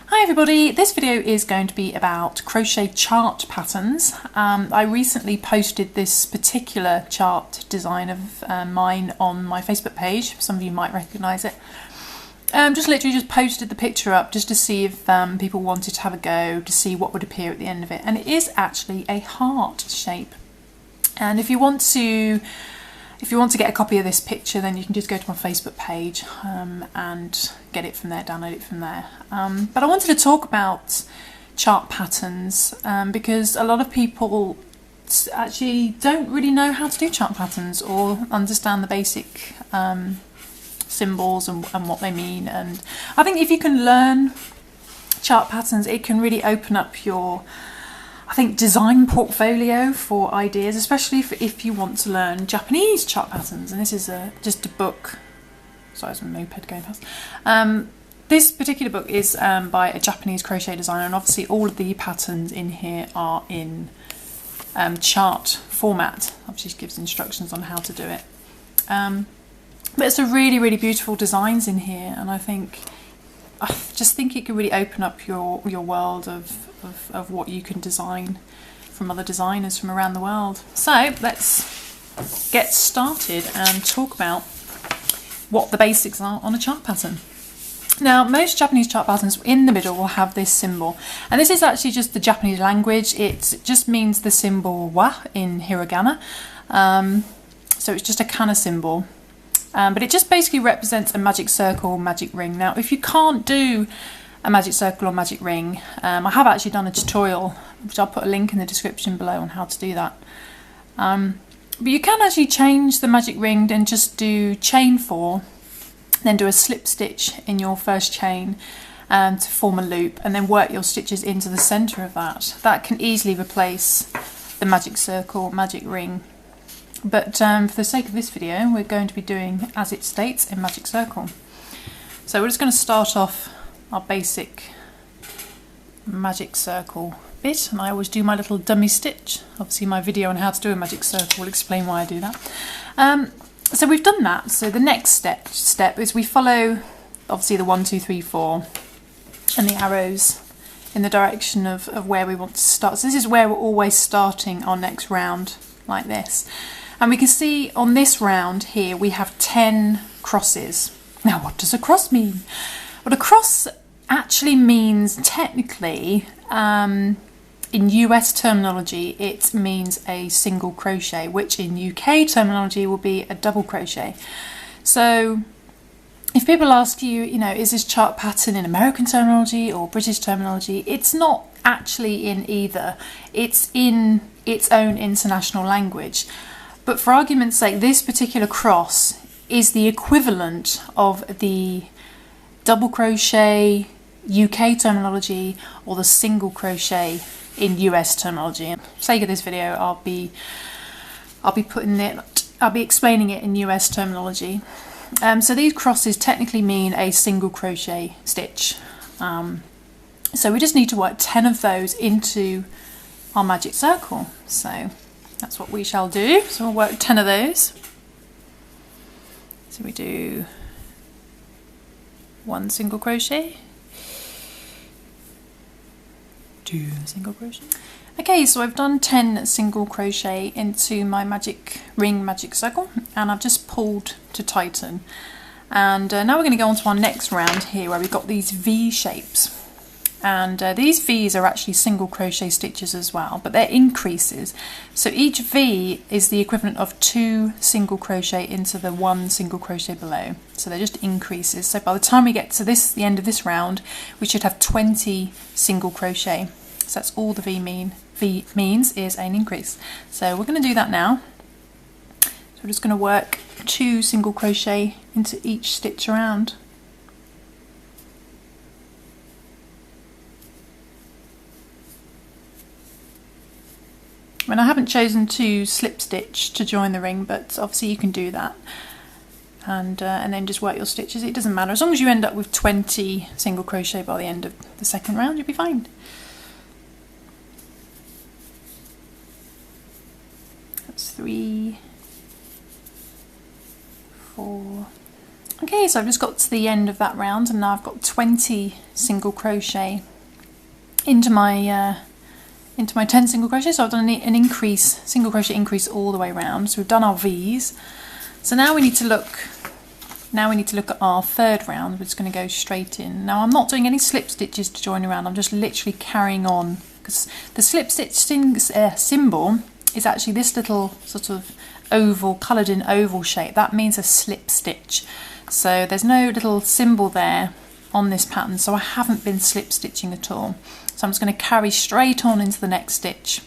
Hi everybody, this video is going to be about crochet chart patterns. I recently posted this particular chart design of mine on my Facebook page. Some of you might recognise it. Just literally posted the picture up just to see if people wanted to have a go, to see what would appear at the end of it. And it is actually a heart shape. And if you want to get a copy of this picture, then you can just go to my Facebook page and get it from there, download it from there. But I wanted to talk about chart patterns because a lot of people actually don't really know how to do chart patterns or understand the basic symbols and what they mean. And I think if you can learn chart patterns, it can really open up your design portfolio for ideas, especially if you want to learn Japanese chart patterns. And this is just a book. Sorry, there's a moped going past. This particular book is by a Japanese crochet designer, and obviously all of the patterns in here are in chart format. Obviously, she gives instructions on how to do it. But it's a really, really beautiful designs in here, and I just think it can really open up your world of what you can design from other designers from around the world. So let's get started and talk about what the basics are on a chart pattern. Now, most Japanese chart patterns in the middle will have this symbol, and this is actually just the Japanese language. It just means the symbol wa in hiragana, so it's just a kana symbol. But it just basically represents a magic circle, magic ring. Now, if you can't do a magic circle or magic ring, I have actually done a tutorial, which I'll put a link in the description below on how to do that. But you can actually change the magic ring and just do chain 4, then do a slip stitch in your first chain to form a loop, and then work your stitches into the centre of that. That can easily replace the magic circle, magic ring. But for the sake of this video, we're going to be doing as it states in magic circle. So we're just going to start off our basic magic circle bit, and I always do my little dummy stitch. Obviously my video on how to do a magic circle will explain why I do that. So we've done that. So the next step is we follow obviously the 1, 2, 3, 4 and the arrows in the direction of where we want to start. So this is where we're always starting our next round, like this. And we can see on this round here we have 10 crosses. Now, what does a cross mean? Well, a cross actually means technically, in US terminology, it means a single crochet, which in UK terminology will be a double crochet. So if people ask you, is this chart pattern in American terminology or British terminology? It's not actually in either. It's in its own international language. But for argument's sake, this particular cross is the equivalent of the double crochet UK terminology or the single crochet in US terminology. For the sake of this video, I'll be explaining it in US terminology. So these crosses technically mean a single crochet stitch. So we just need to work 10 of those into our magic circle. So that's what we shall do. So we'll work 10 of those. So we do 1 single crochet, 2 single crochet. Okay, so I've done 10 single crochet into my magic ring, magic circle, and I've just pulled to tighten. And now we're going to go on to our next round here, where we've got these V shapes. And these V's are actually single crochet stitches as well, but they're increases. So each V is the equivalent of 2 single crochet into the 1 single crochet below. So they're just increases. So by the time we get to the end of this round, we should have 20 single crochet. So that's all the V means is an increase. So we're going to do that now. So we're just going to work 2 single crochet into each stitch around. And I haven't chosen to slip stitch to join the ring, but obviously you can do that. And then just work your stitches. It doesn't matter. As long as you end up with 20 single crochet by the end of the second round, you'll be fine. That's 3, 4, Okay, so I've just got to the end of that round, and now I've got 20 single crochet into my 10 single crochet. So I've done an increase, single crochet increase all the way around. So we've done our V's. So now we need to look at our third round. We're just going to go straight in. Now I'm not doing any slip stitches to join around. I'm just literally carrying on, because the slip stitch symbol is actually this little sort of oval, coloured in oval shape. That means a slip stitch. So there's no little symbol there on this pattern, so I haven't been slip stitching at all. So I'm just going to carry straight on into the next stitch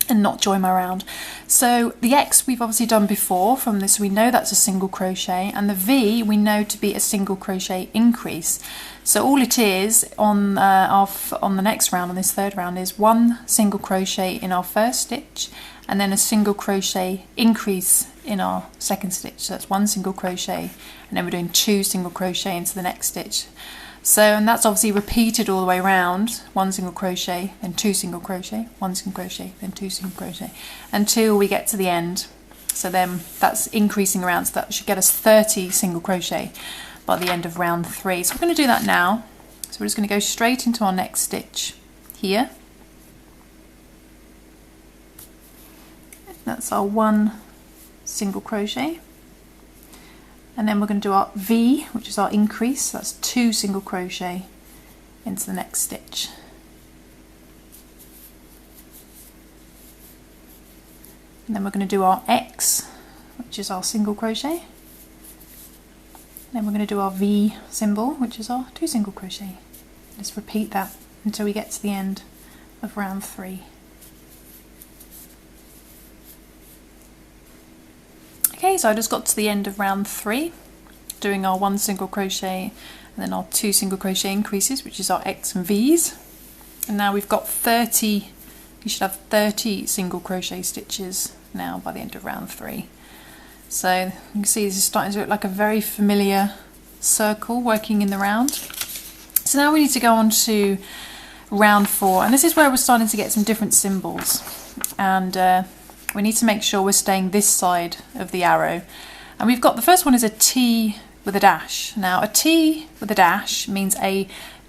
and not join my round. So the X we've obviously done before from this, we know that's a single crochet, and the V we know to be a single crochet increase. So all it is on the next round, on this third round, is one single crochet in our first stitch and then a single crochet increase in our second stitch. So that's one single crochet, and then we're doing 2 single crochet into the next stitch. So, and that's obviously repeated all the way around, 1 single crochet, then 2 single crochet, 1 single crochet, then 2 single crochet, until we get to the end. So then that's increasing around, so that should get us 30 single crochet by the end of round 3. So we're going to do that now. So we're just going to go straight into our next stitch here. That's our 1 single crochet. And then we're going to do our V, which is our increase. That's 2 single crochet into the next stitch. And then we're going to do our X, which is our single crochet. Then we're going to do our V symbol, which is our 2 single crochet. Just repeat that until we get to the end of round 3. Okay, so I just got to the end of round 3, doing our 1 single crochet and then our 2 single crochet increases, which is our X and V's. And now we've got 30, you should have 30 single crochet stitches now by the end of round 3. So you can see this is starting to look like a very familiar circle working in the round. So now we need to go on to round 4, and this is where we're starting to get some different symbols. And we need to make sure we're staying this side of the arrow. And we've got, the first one is a T with a dash. Now a T with a dash means a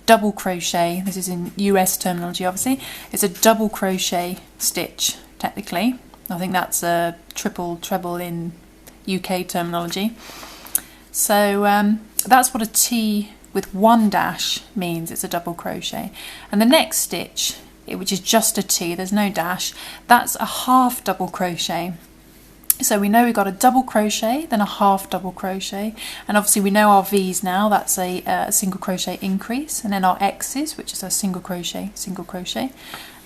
double crochet. This is in US terminology, obviously. It's a double crochet stitch, technically. I think that's a triple treble in UK terminology. So that's what a T with 1 dash means. It's a double crochet. And the next stitch, which is just a T, there's no dash, that's a half double crochet. So we know we've got a double crochet, then a half double crochet, and obviously we know our V's now, that's a single crochet increase, and then our X's, which is a single crochet,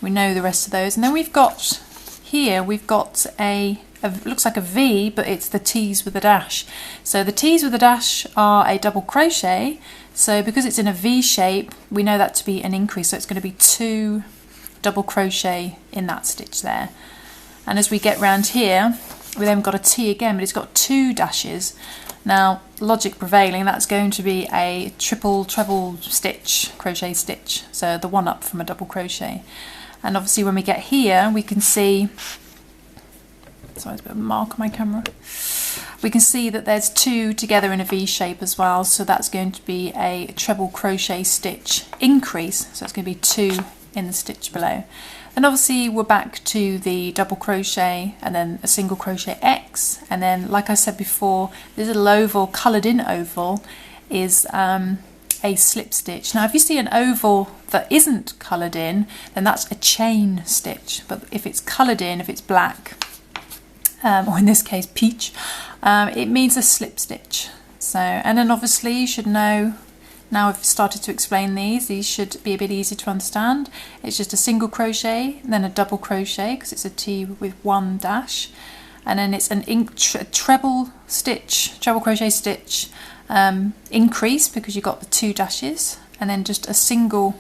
we know the rest of those. And then we've got here, we've got looks like a V, but it's the T's with a dash. So the T's with a dash are a double crochet, so because it's in a V shape, we know that to be an increase, so it's going to be 2 double crochet in that stitch there. And as we get round here, we then got a T again, but it's got 2 dashes. Now logic prevailing, that's going to be a triple treble stitch, crochet stitch, so the one up from a double crochet. And obviously when we get here, we can see, sorry, there's a bit of a mark on my camera, we can see that there's 2 together in a V shape as well, so that's going to be a treble crochet stitch increase, so it's going to be 2 in the stitch below. And obviously we're back to the double crochet and then a single crochet X, and then like I said before, this little oval, coloured in oval, is a slip stitch. Now if you see an oval that isn't coloured in, then that's a chain stitch, but if it's coloured in, if it's black, or in this case peach, it means a slip stitch. So, and then obviously you should know, now I've started to explain these should be a bit easy to understand. It's just a single crochet, then a double crochet, because it's a T with 1 dash, and then it's an treble crochet stitch increase, because you've got the 2 dashes, and then just a single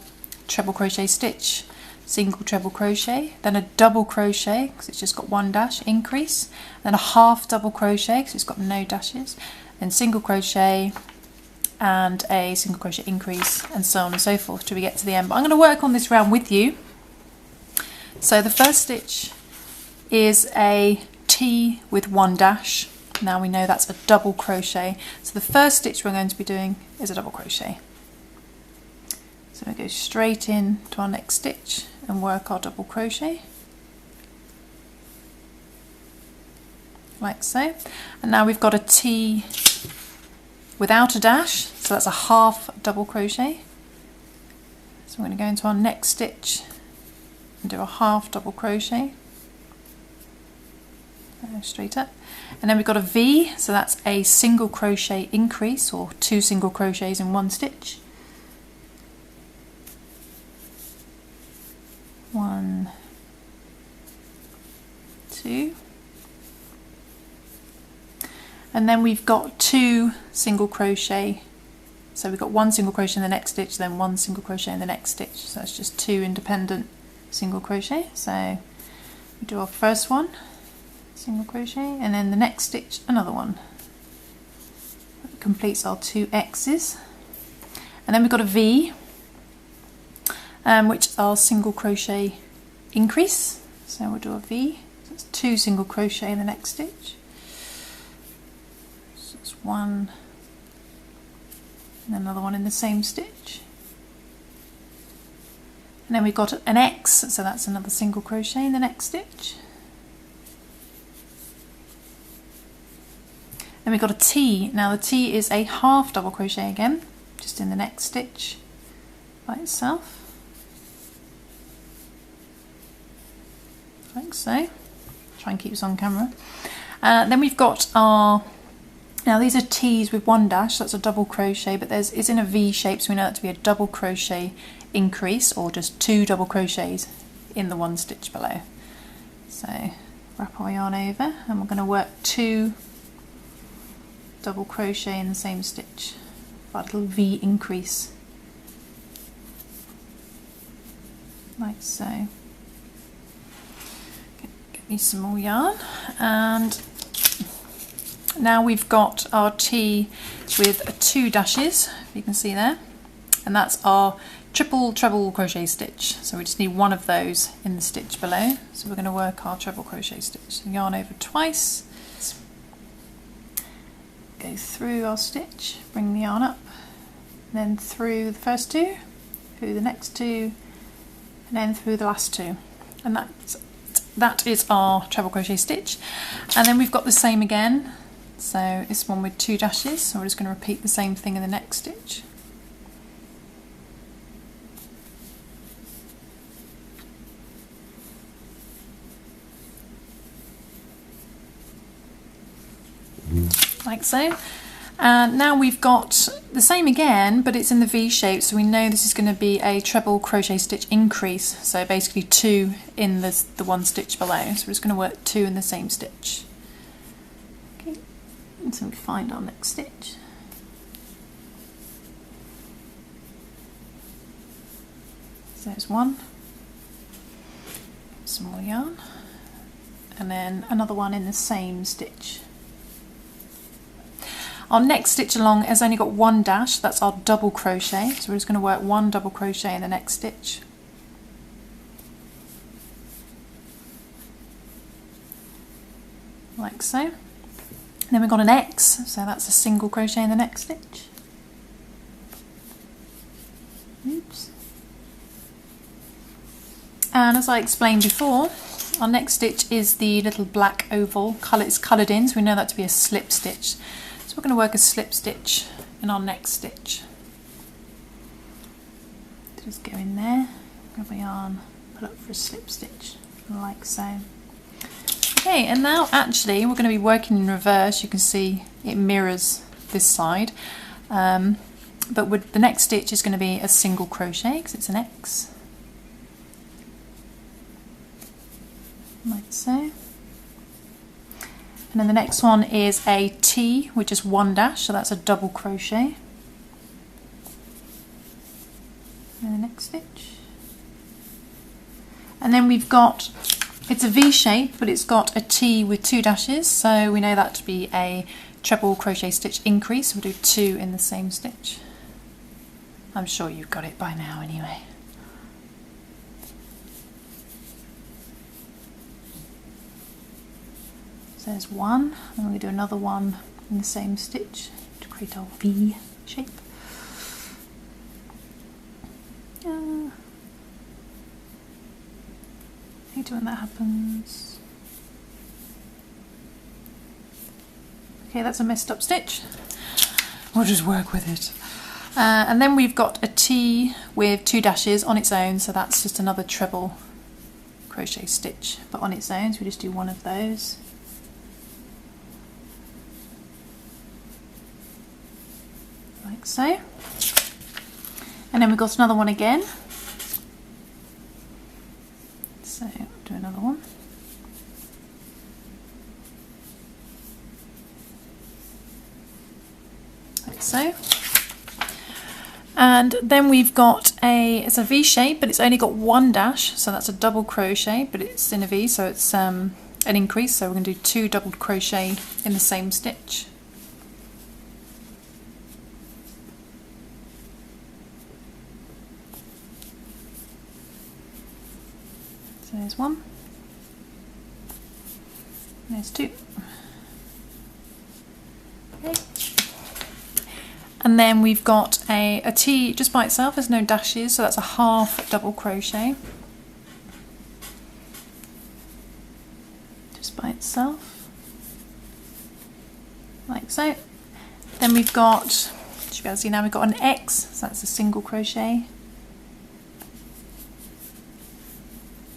treble crochet stitch, single treble crochet, then a double crochet, because it's just got 1 dash increase, then a half double crochet, because it's got no dashes, then single crochet, and a single crochet increase, and so on and so forth till we get to the end. But I'm going to work on this round with you. So the first stitch is a T with 1 dash, Now we know that's a double crochet. So the first stitch we're going to be doing is a double crochet. So we go straight in to our next stitch and work our double crochet. Like so. And now we've got a T without a dash, so that's a half double crochet. So we're going to go into our next stitch and do a half double crochet. Straight up. And then we've got a V, so that's a single crochet increase, or 2 single crochets in one stitch. 1, 2. And then we've got 2 single crochet, so we've got 1 single crochet in the next stitch, then 1 single crochet in the next stitch, so that's just 2 independent single crochet. So we do our first one, single crochet, and then the next stitch another one. That completes our 2 X's. And then we've got a V, which is our single crochet increase, so we'll do a V, so it's 2 single crochet in the next stitch. 1 and another one in the same stitch, and then we've got an X, so that's another single crochet in the next stitch. Then we've got a T. Now the T is a half double crochet again, just in the next stitch by itself, like so. Try and keep this on camera. Then we've got our, now these are T's with 1 dash, that's a double crochet, but it's in a V shape, so we know that to be a double crochet increase, or just 2 double crochets in the 1 stitch below. So wrap our yarn over, and we're going to work 2 double crochet in the same stitch, that little V increase, like so. Get me some more yarn, and now we've got our T with 2 dashes, you can see there, and that's our triple treble crochet stitch, so we just need 1 of those in the stitch below. So we're going to work our treble crochet stitch. So yarn over twice, go through our stitch, bring the yarn up, then through the first 2, through the next 2, and then through the last 2, and that is our treble crochet stitch. And then we've got the same again, so this one with 2 dashes, so we're just going to repeat the same thing in the next stitch. Like so. And now we've got the same again, but it's in the V shape, so we know this is going to be a treble crochet stitch increase, so basically 2 in the 1 stitch below, so we're just going to work 2 in the same stitch. Okay, and so we find our next stitch. So there's 1, some more yarn, and then another one in the same stitch. Our next stitch along has only got 1 dash, that's our double crochet, so we're just going to work 1 double crochet in the next stitch. Like so. And then we've got an X, so that's a single crochet in the next stitch. Oops. And as I explained before, our next stitch is the little black oval, it's coloured in, so we know that to be a slip stitch. So we're going to work a slip stitch in our next stitch. Just go in there, grab my yarn, pull up for a slip stitch, like so. Okay, and now actually we're going to be working in reverse. You can see it mirrors this side, but with the next stitch is going to be a single crochet because it's an X, like so. And then the next one is a T with just 1 dash, so that's a double crochet. And the next stitch. And then we've got, it's a V shape, but it's got a T with 2 dashes, so we know that to be a treble crochet stitch increase. We'll do 2 in the same stitch. I'm sure you've got it by now anyway. So So there's one, and we're going to do another one in the same stitch to create our V shape. I hate when that happens. Okay, that's a messed up stitch. We'll just work with it. And then we've got a T with 2 dashes on its own, so that's just another treble crochet stitch, but on its own, so we just do one of those. Like so. And then we've got another one again. So do another one. Like so. And then we've got it's a V shape, but it's only got 1 dash, so that's a double crochet, but it's in a V, so it's an increase, so we're going to do 2 double crochet in the same stitch. So there's 1, there's 2. Okay. And then we've got a T just by itself, there's no dashes, so that's a half double crochet. Just by itself. Like so. Then we've got, you should be able to see now, we've got an X, so that's a single crochet.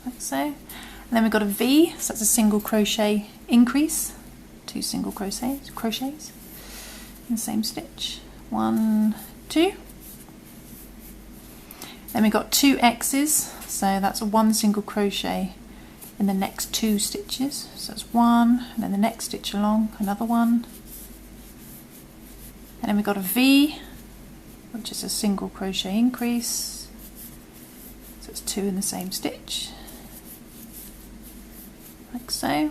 Like so. And then we've got a V, so that's a single crochet increase. 2 single crochets in the same stitch. 1, 2. Then we've got 2 X's, so that's a 1 single crochet in the next 2 stitches. So that's 1, and then the next stitch along, another 1. And then we've got a V, which is a single crochet increase. So it's 2 in the same stitch, like so.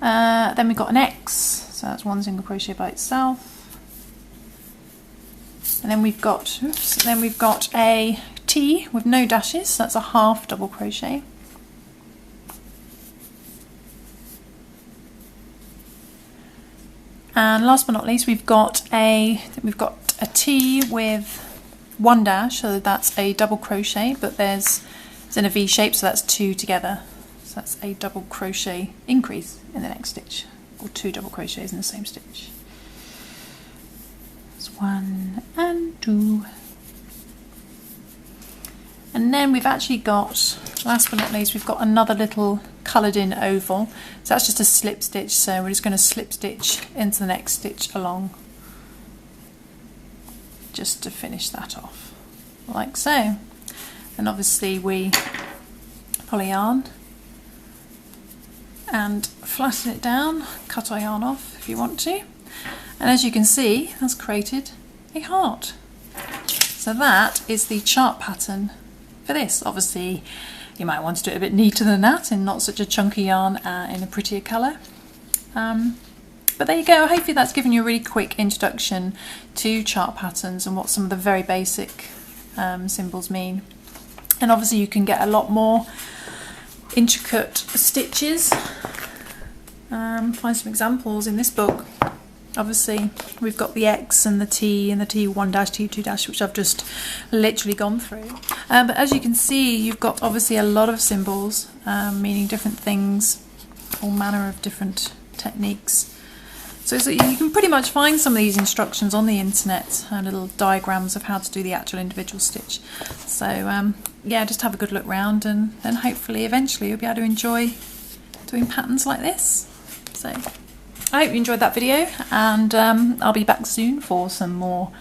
Then we've got an X, so that's 1 single crochet by itself. And then we've got, a T with no dashes, so that's a half double crochet. And last but not least, we've got a T with 1 dash, so that's a double crochet, but it's in a V shape, so that's 2 together. So that's a double crochet increase in the next stitch, or 2 double crochets in the same stitch. 1 and 2. And then we've actually got, last but not least, we've got another little coloured in oval. So that's just a slip stitch, so we're just going to slip stitch into the next stitch along, just to finish that off, like so. And obviously we pull a yarn and flatten it down, cut our yarn off if you want to. And as you can see, that's created a heart. So that is the chart pattern for this. Obviously, you might want to do it a bit neater than that, and not such a chunky yarn in a prettier colour. But there you go. Hopefully that's given you a really quick introduction to chart patterns and what some of the very basic symbols mean. And obviously you can get a lot more intricate stitches. Find some examples in this book. Obviously we've got the X and the T 1 dash, T 2 dash, which I've just literally gone through. But as you can see, you've got obviously a lot of symbols meaning different things, all manner of different techniques. So you can pretty much find some of these instructions on the internet, little diagrams of how to do the actual individual stitch. So yeah, just have a good look round, and then hopefully eventually you'll be able to enjoy doing patterns like this. So I hope you enjoyed that video, and I'll be back soon for some more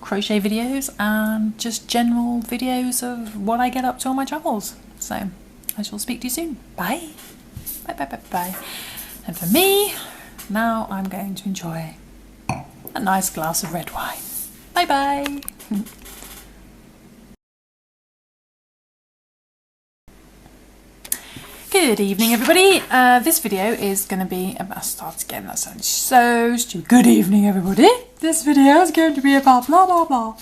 crochet videos and just general videos of what I get up to on my travels. So I shall speak to you soon. Bye. Bye, bye, bye, bye. And for me, now I'm going to enjoy a nice glass of red wine. Bye bye. Good evening, everybody. This video is going to be about, start again, that sounds so stupid. Good evening, everybody. This video is going to be about blah blah blah.